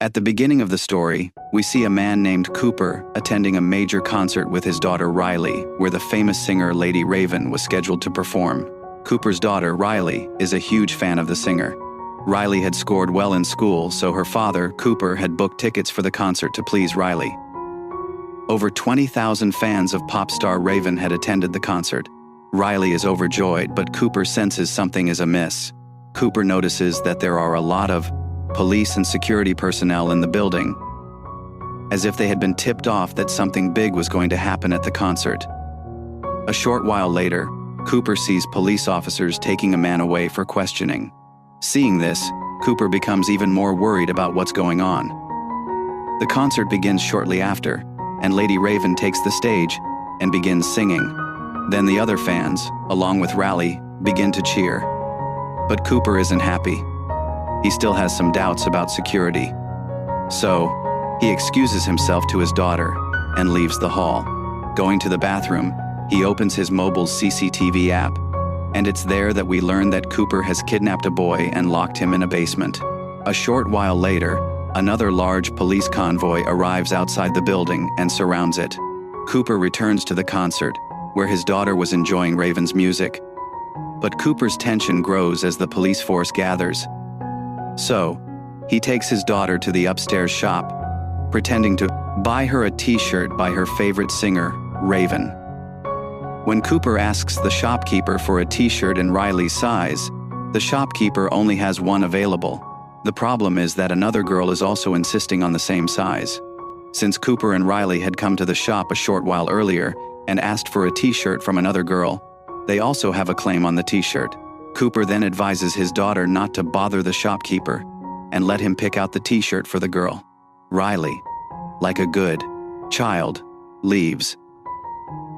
At the beginning of the story, we see a man named Cooper attending a major concert with his daughter Riley, where the famous singer Lady Raven was scheduled to perform. Cooper's daughter, Riley, is a huge fan of the singer. Riley had scored well in school, so her father, Cooper, had booked tickets for the concert to please Riley. Over 20,000 fans of pop star Raven had attended the concert. Riley is overjoyed, but Cooper senses something is amiss. Cooper notices that there are a lot of police and security personnel in the building, as if they had been tipped off that something big was going to happen at the concert. A short while later, Cooper sees police officers taking a man away for questioning. Seeing this, Cooper becomes even more worried about what's going on. The concert begins shortly after, and Lady Raven takes the stage and begins singing. Then the other fans, along with Riley, begin to cheer. But Cooper isn't happy. He still has some doubts about security. So, he excuses himself to his daughter and leaves the hall. Going to the bathroom, he opens his mobile's CCTV app, and it's there that we learn that Cooper has kidnapped a boy and locked him in a basement. A short while later, another large police convoy arrives outside the building and surrounds it. Cooper returns to the concert, where his daughter was enjoying Raven's music. But Cooper's tension grows as the police force gathers. So, he takes his daughter to the upstairs shop, pretending to buy her a t-shirt by her favorite singer, Raven. When Cooper asks the shopkeeper for a t-shirt in Riley's size, the shopkeeper only has one available. The problem is that another girl is also insisting on the same size. Since Cooper and Riley had come to the shop a short while earlier and asked for a t-shirt from another girl, they also have a claim on the t-shirt. Cooper then advises his daughter not to bother the shopkeeper and let him pick out the t-shirt for the girl. Riley, like a good child, leaves.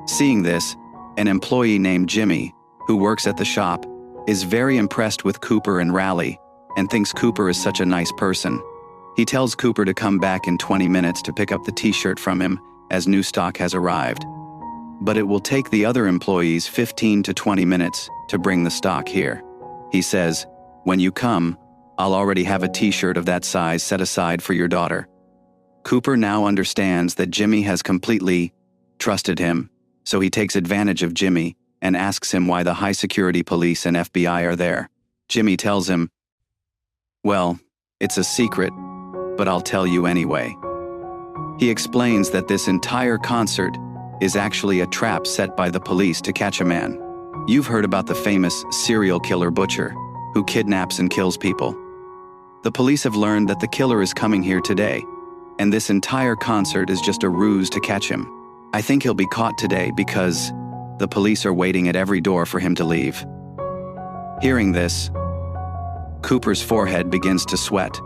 Seeing this, an employee named Jimmy, who works at the shop, is very impressed with Cooper and Riley and thinks Cooper is such a nice person. He tells Cooper to come back in 20 minutes to pick up the t-shirt from him as new stock has arrived. But it will take the other employees 15 to 20 minutes to bring the stock here. He says, "When you come, I'll already have a t-shirt of that size set aside for your daughter." Cooper now understands that Jimmy has completely trusted him, so he takes advantage of Jimmy and asks him why the high-security police and FBI are there. Jimmy tells him, "Well, it's a secret, but I'll tell you anyway." He explains that this entire concert is actually a trap set by the police to catch a man. You've heard about the famous serial killer butcher, who kidnaps and kills people. The police have learned that the killer is coming here today, and this entire concert is just a ruse to catch him. I think he'll be caught today because the police are waiting at every door for him to leave. Hearing this, Cooper's forehead begins to sweat,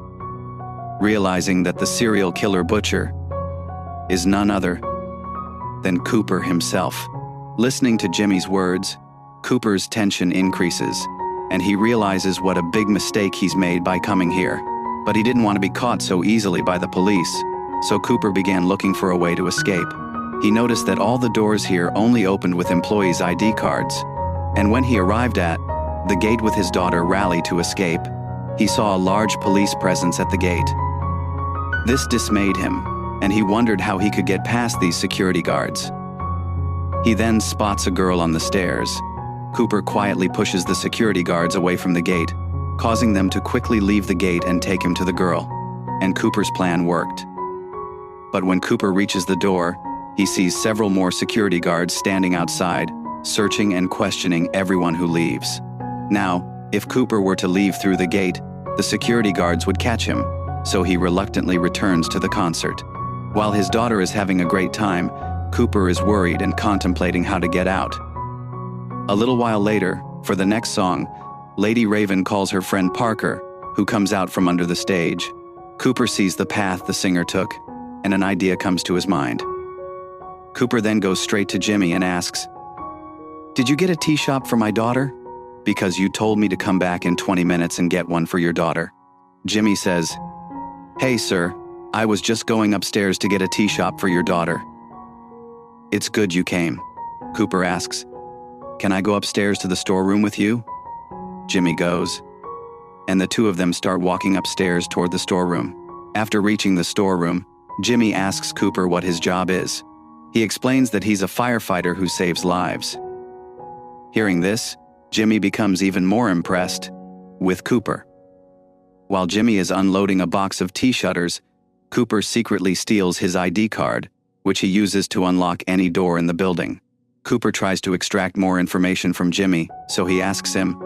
realizing that the serial killer butcher is none other than Cooper himself. Listening to Jimmy's words, Cooper's tension increases, and he realizes what a big mistake he's made by coming here. But he didn't want to be caught so easily by the police, so Cooper began looking for a way to escape. He noticed that all the doors here only opened with employees' ID cards, and when he arrived at the gate with his daughter Riley to escape, he saw a large police presence at the gate. This dismayed him, and he wondered how he could get past these security guards. He then spots a girl on the stairs. Cooper quietly pushes the security guards away from the gate, causing them to quickly leave the gate and take him to the girl. And Cooper's plan worked. But when Cooper reaches the door, he sees several more security guards standing outside, searching and questioning everyone who leaves. Now, if Cooper were to leave through the gate, the security guards would catch him, so he reluctantly returns to the concert. While his daughter is having a great time, Cooper is worried and contemplating how to get out. A little while later, for the next song, Lady Raven calls her friend Parker, who comes out from under the stage. Cooper sees the path the singer took, and an idea comes to his mind. Cooper then goes straight to Jimmy and asks, "Did you get a tea shop for my daughter? Because you told me to come back in 20 minutes and get one for your daughter." Jimmy says, "Hey sir, I was just going upstairs to get a tea shop for your daughter." "It's good you came." Cooper asks, "Can I go upstairs to the storeroom with you?" Jimmy goes, and the two of them start walking upstairs toward the storeroom. After reaching the storeroom, Jimmy asks Cooper what his job is. He explains that he's a firefighter who saves lives. Hearing this, Jimmy becomes even more impressed with Cooper. While Jimmy is unloading a box of tea shutters, Cooper secretly steals his ID card, which he uses to unlock any door in the building. Cooper tries to extract more information from Jimmy, so he asks him,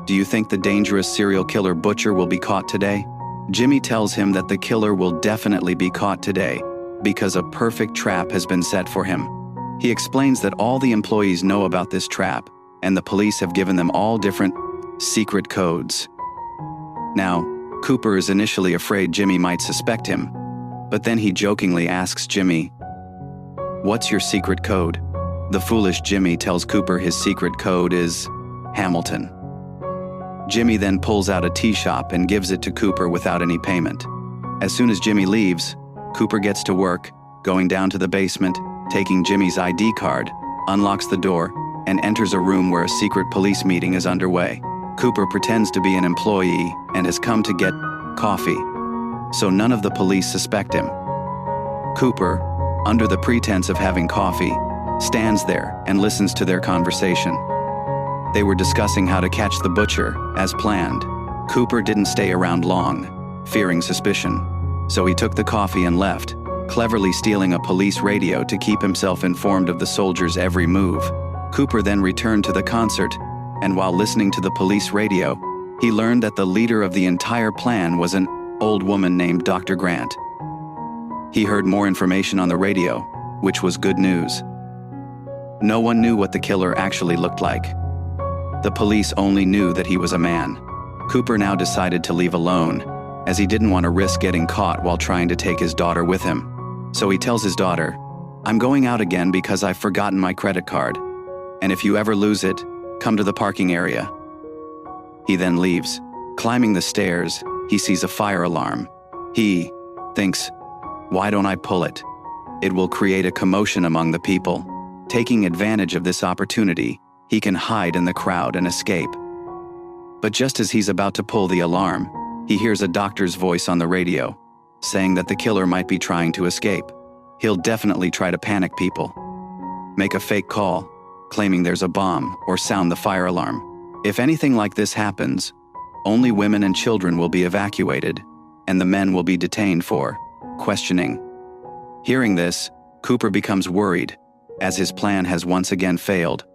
"Do you think the dangerous serial killer Butcher will be caught today?" Jimmy tells him that the killer will definitely be caught today because a perfect trap has been set for him. He explains that all the employees know about this trap, and the police have given them all different secret codes. Now, Cooper is initially afraid Jimmy might suspect him, but then he jokingly asks Jimmy, "What's your secret code?" The foolish Jimmy tells Cooper his secret code is Hamilton. Jimmy then pulls out a tea shop and gives it to Cooper without any payment. As soon as Jimmy leaves, Cooper gets to work, going down to the basement, taking Jimmy's ID card, unlocks the door, and enters a room where a secret police meeting is underway. Cooper pretends to be an employee and has come to get coffee, so none of the police suspect him. Cooper, under the pretense of having coffee, stands there and listens to their conversation. They were discussing how to catch the butcher, as planned. Cooper didn't stay around long, fearing suspicion, so he took the coffee and left, cleverly stealing a police radio to keep himself informed of the soldiers' every move. Cooper then returned to the concert, and while listening to the police radio, he learned that the leader of the entire plan was an old woman named Dr. Grant. He heard more information on the radio, which was good news. No one knew what the killer actually looked like. The police only knew that he was a man. Cooper now decided to leave alone, as he didn't want to risk getting caught while trying to take his daughter with him. So he tells his daughter, "I'm going out again because I've forgotten my credit card, and if you ever lose it, come to the parking area." He then leaves. Climbing the stairs, he sees a fire alarm. He thinks, "Why don't I pull it? It will create a commotion among the people." Taking advantage of this opportunity, he can hide in the crowd and escape. But just as he's about to pull the alarm, he hears a doctor's voice on the radio, saying that the killer might be trying to escape. He'll definitely try to panic people. Make a fake call, claiming there's a bomb, or sound the fire alarm. If anything like this happens, only women and children will be evacuated, and the men will be detained for questioning. Hearing this, Cooper becomes worried, as his plan has once again failed.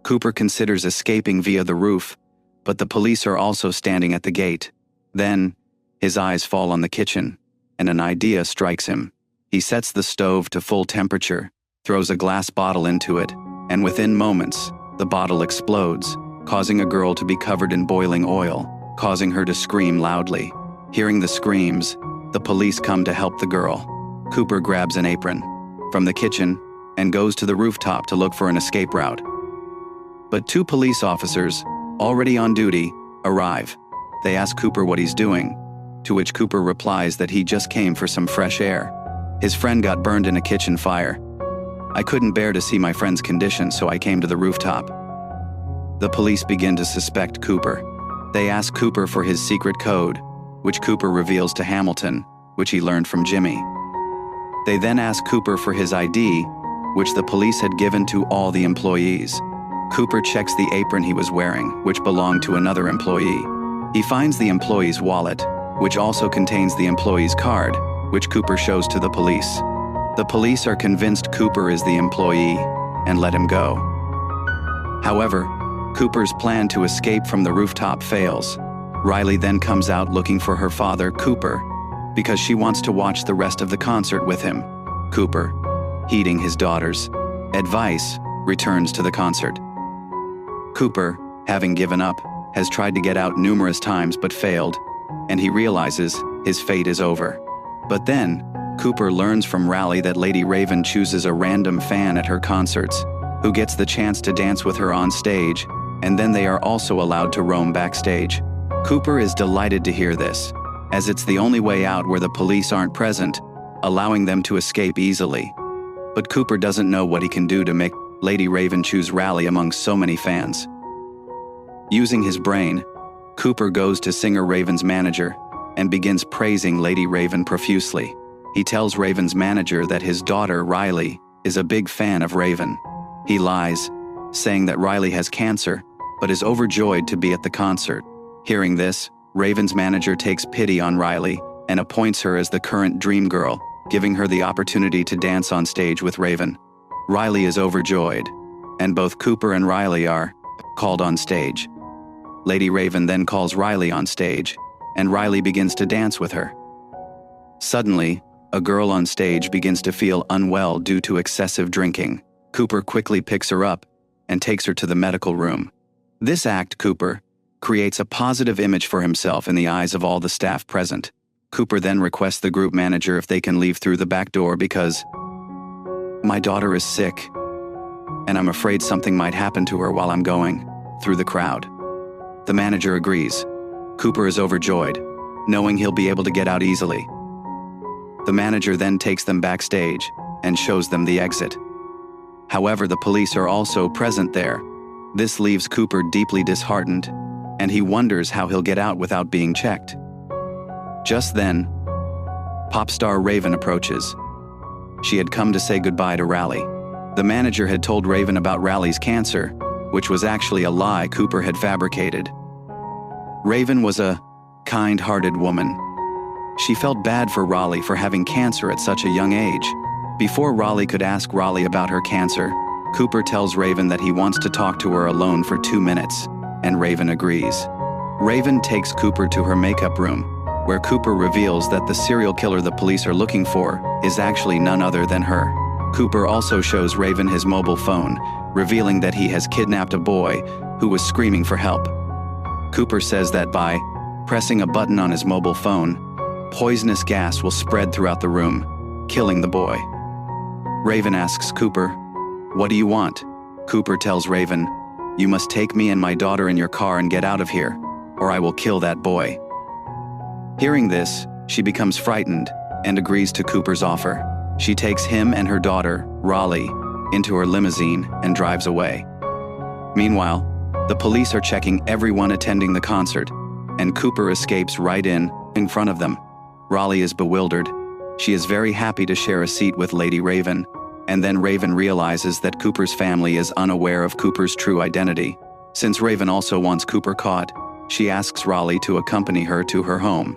Cooper considers escaping via the roof, but the police are also standing at the gate. Then, his eyes fall on the kitchen, and an idea strikes him. He sets the stove to full temperature, throws a glass bottle into it, and within moments, the bottle explodes, causing a girl to be covered in boiling oil, causing her to scream loudly. Hearing the screams, the police come to help the girl. Cooper grabs an apron from the kitchen and goes to the rooftop to look for an escape route. But two police officers, already on duty, arrive. They ask Cooper what he's doing, to which Cooper replies that he just came for some fresh air. His friend got burned in a kitchen fire. "I couldn't bear to see my friend's condition, so I came to the rooftop." The police begin to suspect Cooper. They ask Cooper for his secret code, which Cooper reveals to Hamilton, which he learned from Jimmy. They then ask Cooper for his ID, which the police had given to all the employees. Cooper checks the apron he was wearing, which belonged to another employee. He finds the employee's wallet, which also contains the employee's card, which Cooper shows to the police. The police are convinced Cooper is the employee and let him go. However, Cooper's plan to escape from the rooftop fails. Riley then comes out looking for her father, Cooper, because she wants to watch the rest of the concert with him. Cooper, heeding his daughter's advice, returns to the concert. Cooper, having given up, has tried to get out numerous times but failed, and he realizes his fate is over. But then, Cooper learns from Riley that Lady Raven chooses a random fan at her concerts, who gets the chance to dance with her on stage, and then they are also allowed to roam backstage. Cooper is delighted to hear this, as it's the only way out where the police aren't present, allowing them to escape easily. But Cooper doesn't know what he can do to make Lady Raven choose Riley among so many fans. Using his brain, Cooper goes to singer Raven's manager, and begins praising Lady Raven profusely. He tells Raven's manager that his daughter, Riley, is a big fan of Raven. He lies, saying that Riley has cancer, but is overjoyed to be at the concert. Hearing this, Raven's manager takes pity on Riley and appoints her as the current dream girl, giving her the opportunity to dance on stage with Raven. Riley is overjoyed, and both Cooper and Riley are called on stage. Lady Raven then calls Riley on stage, and Riley begins to dance with her. Suddenly, a girl on stage begins to feel unwell due to excessive drinking. Cooper quickly picks her up and takes her to the medical room. This act, Cooper, creates a positive image for himself in the eyes of all the staff present. Cooper then requests the group manager if they can leave through the back door because my daughter is sick, and I'm afraid something might happen to her while I'm going through the crowd. The manager agrees. Cooper is overjoyed, knowing he'll be able to get out easily. The manager then takes them backstage and shows them the exit. However, the police are also present there. This leaves Cooper deeply disheartened, and he wonders how he'll get out without being checked. Just then, pop star Raven approaches. She had come to say goodbye to Riley. The manager had told Raven about Riley's cancer, which was actually a lie Cooper had fabricated. Raven was a kind-hearted woman. She felt bad for Raleigh for having cancer at such a young age. Before Raleigh could ask Raleigh about her cancer, Cooper tells Raven that he wants to talk to her alone for 2 minutes, and Raven agrees. Raven takes Cooper to her makeup room, where Cooper reveals that the serial killer the police are looking for is actually none other than her. Cooper also shows Raven his mobile phone, revealing that he has kidnapped a boy who was screaming for help. Cooper says that by pressing a button on his mobile phone, poisonous gas will spread throughout the room, killing the boy. Raven asks Cooper, "What do you want?" Cooper tells Raven, "You must take me and my daughter in your car and get out of here, or I will kill that boy." Hearing this, she becomes frightened and agrees to Cooper's offer. She takes him and her daughter, Raleigh, into her limousine and drives away. Meanwhile, the police are checking everyone attending the concert, and Cooper escapes right in front of them. Raleigh is bewildered. She is very happy to share a seat with Lady Raven, and then Raven realizes that Cooper's family is unaware of Cooper's true identity. Since Raven also wants Cooper caught, she asks Raleigh to accompany her to her home.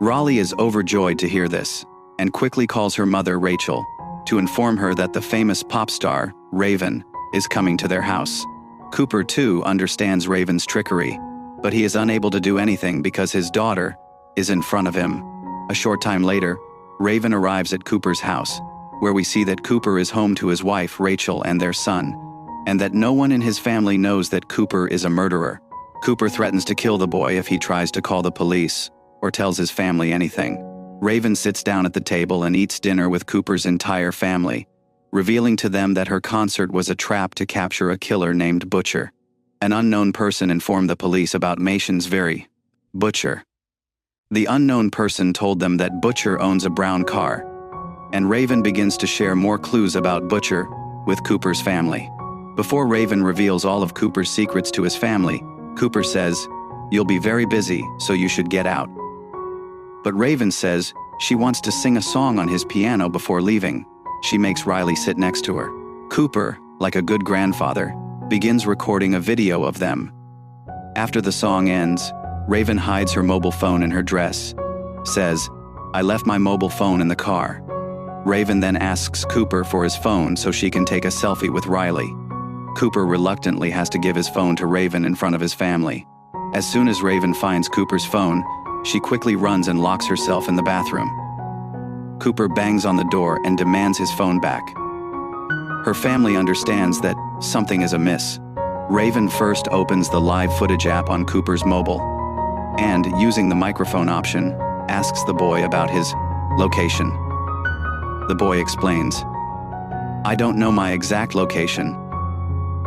Raleigh is overjoyed to hear this, and quickly calls her mother, Rachel, to inform her that the famous pop star, Raven, is coming to their house. Cooper, too, understands Raven's trickery, but he is unable to do anything because his daughter is in front of him. A short time later, Raven arrives at Cooper's house, where we see that Cooper is home to his wife, Rachel, and their son, and that no one in his family knows that Cooper is a murderer. Cooper threatens to kill the boy if he tries to call the police or tells his family anything. Raven sits down at the table and eats dinner with Cooper's entire family, revealing to them that her concert was a trap to capture a killer named Butcher. An unknown person informed the police about Mason's very Butcher. The unknown person told them that Butcher owns a brown car, and Raven begins to share more clues about Butcher with Cooper's family. Before Raven reveals all of Cooper's secrets to his family, Cooper says, "You'll be very busy, so you should get out." But Raven says she wants to sing a song on his piano before leaving. She makes Riley sit next to her. Cooper, like a good grandfather, begins recording a video of them. After the song ends, Raven hides her mobile phone in her dress, says, "I left my mobile phone in the car." Raven then asks Cooper for his phone so she can take a selfie with Riley. Cooper reluctantly has to give his phone to Raven in front of his family. As soon as Raven finds Cooper's phone, she quickly runs and locks herself in the bathroom. Cooper bangs on the door and demands his phone back. Her family understands that something is amiss. Raven first opens the live footage app on Cooper's mobile, and, using the microphone option, asks the boy about his location. The boy explains, "I don't know my exact location,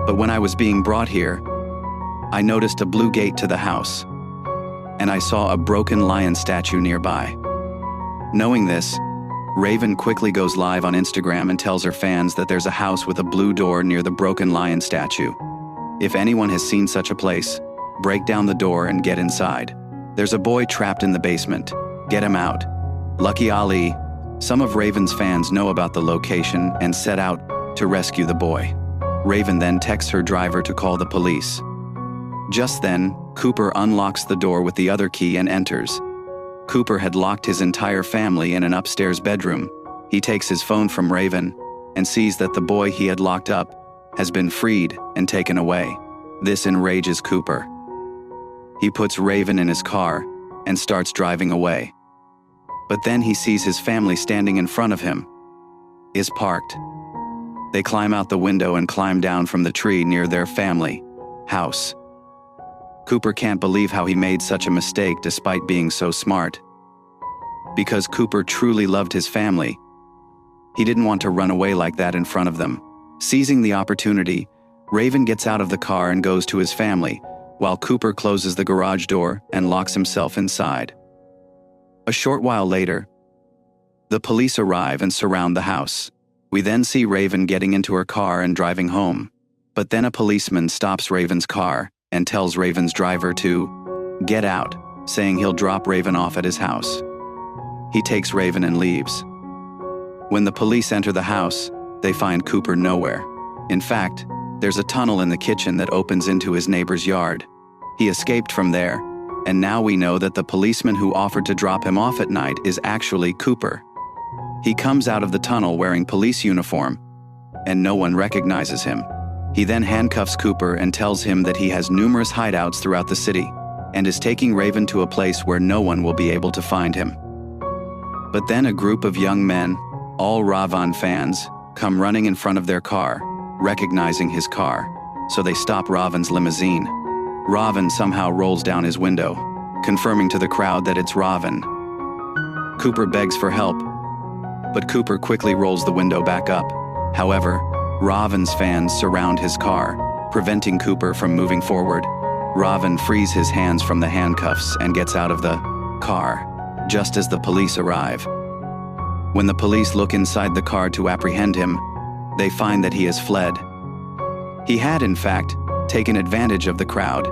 but when I was being brought here, I noticed a blue gate to the house, and I saw a broken lion statue nearby." Knowing this, Raven quickly goes live on Instagram and tells her fans that there's a house with a blue door near the broken lion statue. If anyone has seen such a place, break down the door and get inside. There's a boy trapped in the basement, Get him out. Lucky Ali. Some of Raven's fans know about the location and set out to rescue the boy. Raven then texts her driver to call the police. Just then, Cooper unlocks the door with the other key and enters. Cooper had locked his entire family in an upstairs bedroom. He takes his phone from Raven and sees that the boy he had locked up has been freed and taken away. This enrages Cooper. He puts Raven in his car and starts driving away. But then he sees his family standing in front of him. Is parked. They climb out the window and climb down from the tree near their family house. Cooper can't believe how he made such a mistake despite being so smart. Because Cooper truly loved his family, he didn't want to run away like that in front of them. Seizing the opportunity, Raven gets out of the car and goes to his family, while Cooper closes the garage door and locks himself inside. A short while later, the police arrive and surround the house. We then see Raven getting into her car and driving home. But then a policeman stops Raven's car and tells Raven's driver to get out, saying he'll drop Raven off at his house. He takes Raven and leaves. When the police enter the house, they find Cooper nowhere. In fact, there's a tunnel in the kitchen that opens into his neighbor's yard. He escaped from there, and now we know that the policeman who offered to drop him off at night is actually Cooper. He comes out of the tunnel wearing police uniform, and no one recognizes him. He then handcuffs Cooper and tells him that he has numerous hideouts throughout the city, and is taking Raven to a place where no one will be able to find him. But then a group of young men, all Ravan fans, come running in front of their car, recognizing his car, so they stop Raven's limousine. Raven somehow rolls down his window, confirming to the crowd that it's Raven. Cooper begs for help, but Cooper quickly rolls the window back up. However, Raven's fans surround his car, preventing Cooper from moving forward. Raven frees his hands from the handcuffs and gets out of the car, just as the police arrive. When the police look inside the car to apprehend him, they find that he has fled. He had, in fact, taken advantage of the crowd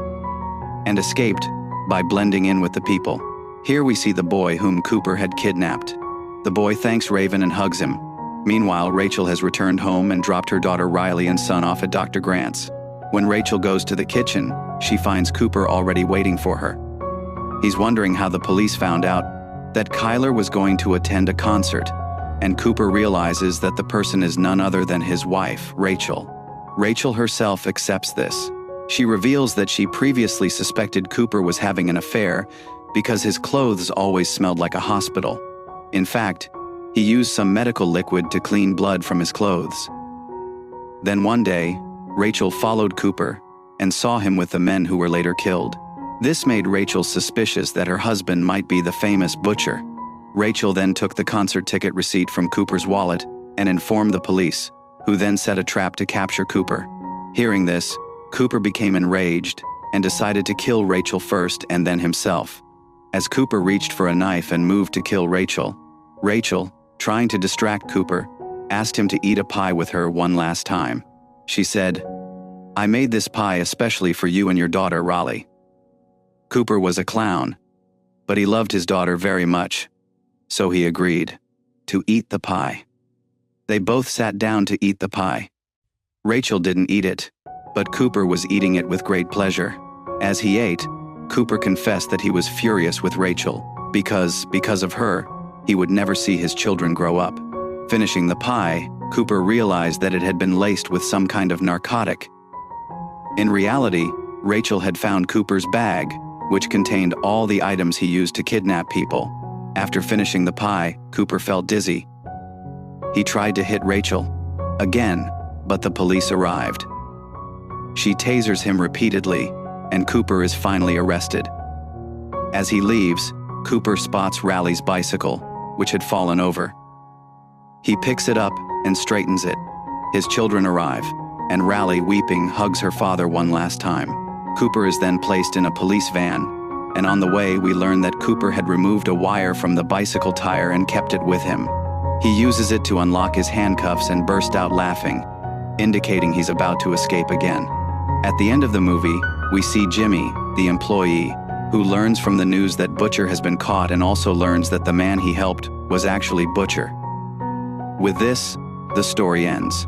and escaped by blending in with the people. Here we see the boy whom Cooper had kidnapped. The boy thanks Raven and hugs him. Meanwhile, Rachel has returned home and dropped her daughter Riley and son off at Dr. Grant's. When Rachel goes to the kitchen, she finds Cooper already waiting for her. He's wondering how the police found out that Kyler was going to attend a concert, and Cooper realizes that the person is none other than his wife, Rachel. Rachel herself accepts this. She reveals that she previously suspected Cooper was having an affair because his clothes always smelled like a hospital. In fact, he used some medical liquid to clean blood from his clothes. Then one day, Rachel followed Cooper and saw him with the men who were later killed. This made Rachel suspicious that her husband might be the famous butcher. Rachel then took the concert ticket receipt from Cooper's wallet and informed the police, who then set a trap to capture Cooper. Hearing this, Cooper became enraged and decided to kill Rachel first and then himself. As Cooper reached for a knife and moved to kill Rachel, trying to distract Cooper, asked him to eat a pie with her one last time. She said, "I made this pie especially for you and your daughter, Raleigh." Cooper was a clown, but he loved his daughter very much, so he agreed to eat the pie. They both sat down to eat the pie. Rachel didn't eat it, but Cooper was eating it with great pleasure. As he ate, Cooper confessed that he was furious with Rachel, because of her, he would never see his children grow up. Finishing the pie, Cooper realized that it had been laced with some kind of narcotic. In reality, Rachel had found Cooper's bag, which contained all the items he used to kidnap people. After finishing the pie, Cooper felt dizzy. He tried to hit Rachel again, but the police arrived. She tasers him repeatedly, and Cooper is finally arrested. As he leaves, Cooper spots Raleigh's bicycle, which had fallen over. He picks it up and straightens it. His children arrive, and Raleigh, weeping, hugs her father one last time. Cooper is then placed in a police van, and on the way we learn that Cooper had removed a wire from the bicycle tire and kept it with him. He uses it to unlock his handcuffs and burst out laughing, indicating he's about to escape again. At the end of the movie, we see Jimmy, the employee, who learns from the news that Butcher has been caught and also learns that the man he helped was actually Butcher. With this, the story ends.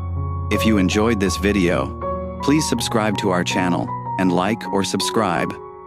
If you enjoyed this video, please subscribe to our channel and like or subscribe